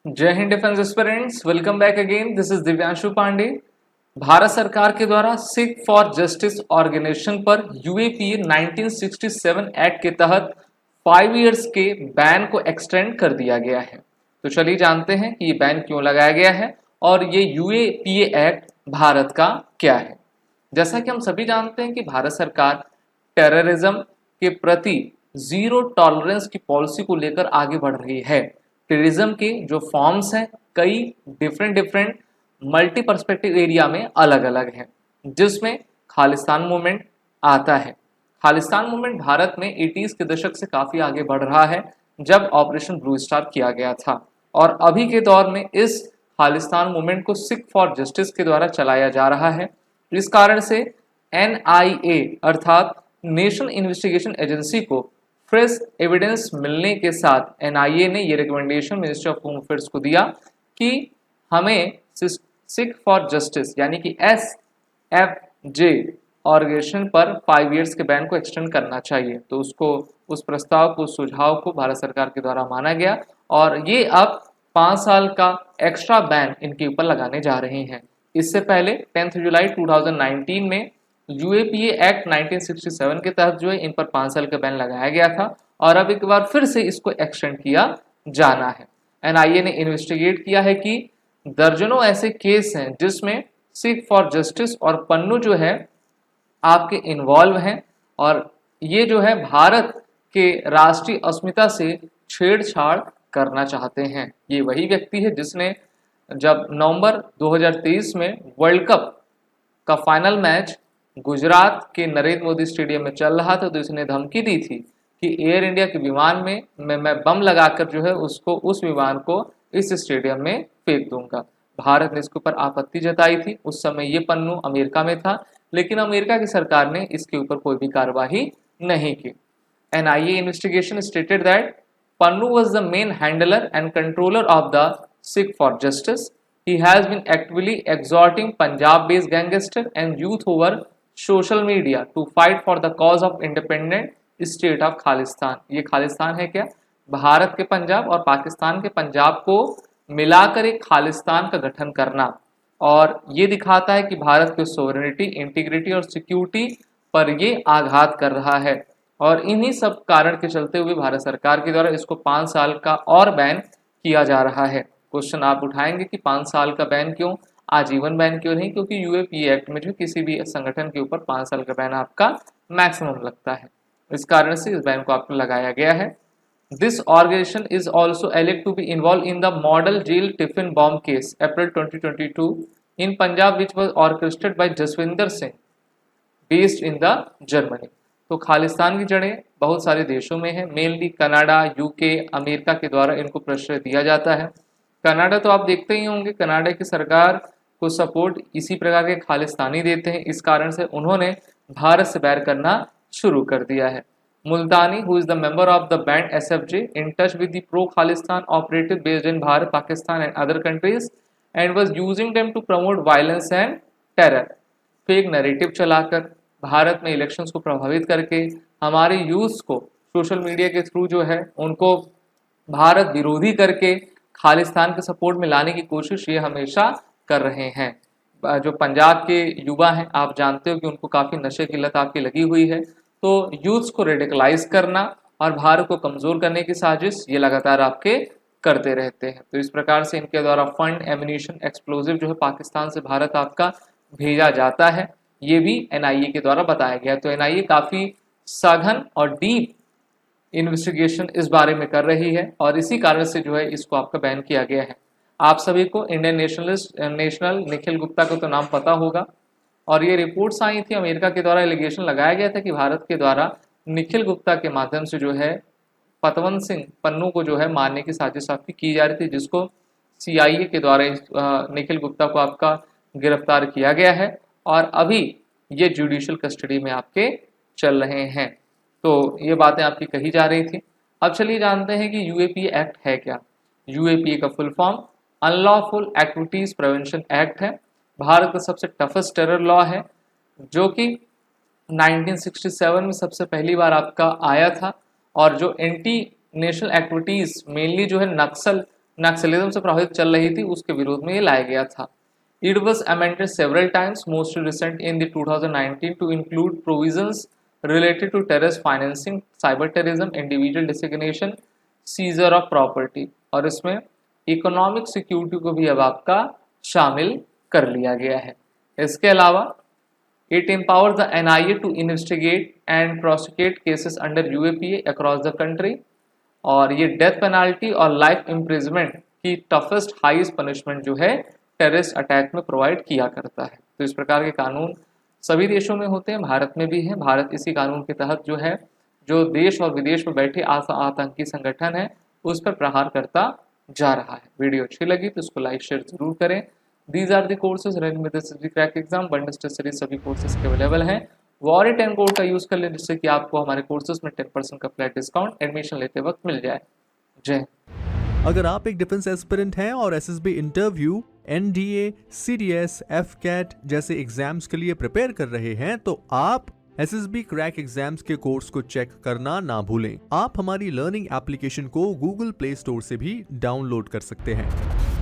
जय हिंद defence aspirants, welcome back again. This is Divyanshu Pandey. Bharat सरकार के द्वारा सिख फॉर जस्टिस ऑर्गेनाइजेशन पर यूएपीए 1967 एक्ट के तहत 5 इयर्स के बैन को एक्सटेंड कर दिया गया है। तो चलिए जानते हैं कि ये बैन क्यों लगाया गया है और ये यूएपीए एक्ट भारत का क्या है। जैसा कि हम सभी जानते हैं कि भारत सरकार टेररिज्म के प्रति जीरो टॉलरेंस की पॉलिसी को लेकर आगे बढ़ रही है। टेररिज्म के जो फॉर्म्स हैं कई डिफरेंट मल्टी पर्सपेक्टिव एरिया में अलग अलग हैं, जिसमें खालिस्तान मूवमेंट आता है। खालिस्तान मूवमेंट भारत में 80s के दशक से काफ़ी आगे बढ़ रहा है, जब ऑपरेशन ब्लू स्टार किया गया था। और अभी के दौर में इस खालिस्तान मूवमेंट को सिख फॉर जस्टिस के द्वारा चलाया जा रहा है। इस कारण से NIA अर्थात नेशनल इन्वेस्टिगेशन एजेंसी को फ्रेश एविडेंस मिलने के साथ NIA ने ये recommendation ministry of home affairs को दिया कि हमें सिख फॉर जस्टिस यानी कि SFJ ऑर्गेनाइजेशन पर 5 इयर्स के बैन को एक्सटेंड करना चाहिए। तो उस प्रस्ताव को, सुझाव को भारत सरकार के द्वारा माना गया और ये अब 5 साल का एक्स्ट्रा बैन इनके ऊपर लगाने जा रहे हैं। इससे पहले 10 जुलाई 2019 में यूएपीए एक्ट 1967 के तहत जो है इन पर 5 साल का बैन लगाया गया था और अब एक बार फिर से इसको एक्सटेंड किया जाना है। NIA ने इन्वेस्टिगेट किया है कि दर्जनों ऐसे केस हैं जिसमें सिख फॉर जस्टिस और पन्नू जो है आपके इन्वॉल्व हैं और ये जो है भारत के राष्ट्रीय अस्मिता से छेड़छाड़ करना चाहते हैं। ये वही व्यक्ति है जिसने जब नवंबर 2023 में वर्ल्ड कप का फाइनल मैच गुजरात के नरेंद्र मोदी स्टेडियम में चल रहा था तो इसने धमकी दी थी कि एयर इंडिया के विमान में मैं बम लगाकर जो है उस विमान को इस स्टेडियम में फेंक दूंगा। भारत ने इसके ऊपर आपत्ति जताई थी। उस समय ये पन्नू अमेरिका में था, लेकिन अमेरिका की सरकार ने इसके ऊपर कोई भी कार्रवाई नहीं की। NIA investigation stated that Pannu was the main handler and controller of the Sikh for Justice. He has been actively exhorting Punjab-based gangster and youth over social media to fight for the cause of independent state of Khalistan. ये खालिस्तान है क्या? भारत के पंजाब और पाकिस्तान के पंजाब को मिलाकर एक खालिस्तान का गठन करना, और ये दिखाता है कि भारत की सोवरेनिटी, इंटीग्रिटी और सिक्योरिटी पर ये आघात कर रहा है। और इन्हीं सब कारण के चलते हुए भारत सरकार के द्वारा इसको 5 साल का और बैन किया जा रहा है। क्वेश्चन आप उठाएंगे कि 5 साल का बैन क्यों, आजीवन बैन क्यों नहीं? क्योंकि यूएपीए एक्ट में जो किसी भी संगठन के ऊपर 5 साल का बैन आपका मैक्सिमम लगता है, इस कारण से इस बैन को आपको लगाया गया है। This organisation is also alleged to be involved in the model jail tiffin bomb case April 2022 in Punjab which was orchestrated by Jaswinder Singh based in the Germany. तो खालिस्तान की जड़ें बहुत सारे देशों में है, मेनली कनाडा, यूके, अमेरिका के द्वारा इनको प्रश्रय दिया जाता है। कनाडा तो आप देखते ही होंगे, कनाडा की सरकार को सपोर्ट इसी प्रकार के खालिस्तानी देते हैं, इस कारण से उन्होंने भारत से बैर करना शुरू कर दिया है। Multani, who is the member of the banned SFJ, in touch with the pro Khalistan operative based in Bharat, Pakistan and other countries and was using them to promote violence and terror. Fake narrative चलाकर भारत में इलेक्शंस को प्रभावित करके हमारे youth को social media के through जो है उनको भारत विरोधी करके खालिस्तान के सपोर्ट में लाने की कोशिश ये हमेशा कर रहे हैं। जो पंजाब के युवा हैं, आप जानते हो कि उनको काफ़ी नशे की लत आपकी लगी हुई है, तो यूथ्स को रेडिकलाइज करना और भारत को कमज़ोर करने की साजिश ये लगातार आपके करते रहते हैं। तो इस प्रकार से इनके द्वारा फंड, एम्यूनिशन, एक्सप्लोजिव जो है पाकिस्तान से भारत आपका भेजा जाता है, ये भी NIA के द्वारा बताया गया। तो NIA काफ़ी सघन और डीप इन्वेस्टिगेशन इस बारे में कर रही है और इसी कारण से जो है इसको आपका बैन किया गया है। आप सभी को इंडियन नेशनल निखिल गुप्ता को तो नाम पता होगा, और ये रिपोर्ट्स आई थी, अमेरिका के द्वारा एलिगेशन लगाया गया था कि भारत के द्वारा निखिल गुप्ता के माध्यम से जो है पतवंत सिंह पन्नू को जो है मारने की साजिश आपकी की जा रही थी, जिसको CIA के द्वारा निखिल गुप्ता को आपका गिरफ्तार किया गया है और अभी ये जुडिशियल कस्टडी में आपके चल रहे हैं। तो ये बातें आपकी कही जा रही थी। अब चलिए जानते हैं कि यूएपीए एक्ट है क्या। यूएपीए का full form unlawful activities prevention act है। भारत का सबसे टफेस्ट टेरर लॉ है, जो कि 1967 में सबसे पहली बार आपका आया था, और जो एंटी नेशनल एक्टिविटीज़ मेनली जो है नक्सल नक्सलिज्म से प्रभावित चल रही थी, उसके विरोध में ये लाया गया था। It was amended several times, most recent in the 2019 to include provisions related to terrorist financing, cyber terrorism, individual designation, seizure of property, और इसमें इकोनॉमिक सिक्योरिटी को भी अब आपका शामिल कर लिया गया है। इसके अलावा it empowers the NIA to investigate and prosecute cases under UAPA across the country, और ये डेथ पेनाल्टी और लाइफ इम्प्रिजमेंट की टफेस्ट हाईएस्ट पनिशमेंट जो है टेररिस्ट अटैक में प्रोवाइड किया करता है। तो इस प्रकार के कानून सभी देशों में होते हैं, भारत में भी है। भारत इसी कानून के तहत जो है, जो देश और विदेश में बैठे आतंकी संगठन है उस पर प्रहार करता जा रहा है। वीडियो अच्छी लगी तो इसको लाइक शेयर जरूर करें। These are the courses running with SSB crack exam, bundle test series सभी कोर्सेज के अवेलेबल हैं। वॉरी 10 कोड का यूज कर लें जिससे कि आपको हमारे कोर्सेज में 10% का फ्लैट डिस्काउंट एडमिशन लेते वक्त मिल जाए। जय। अगर आप एक डिफेंस एस्पिरेंट हैं और SSB interview, NDA, CDS, FCAT जैसे एग्जाम्स के लिए प्रिपेयर कर रहे हैं तो आप SSB क्रैक एग्जाम्स के कोर्स को चेक करना ना भूलें। आप हमारी लर्निंग एप्लीकेशन को Google प्ले स्टोर से भी डाउनलोड कर सकते हैं।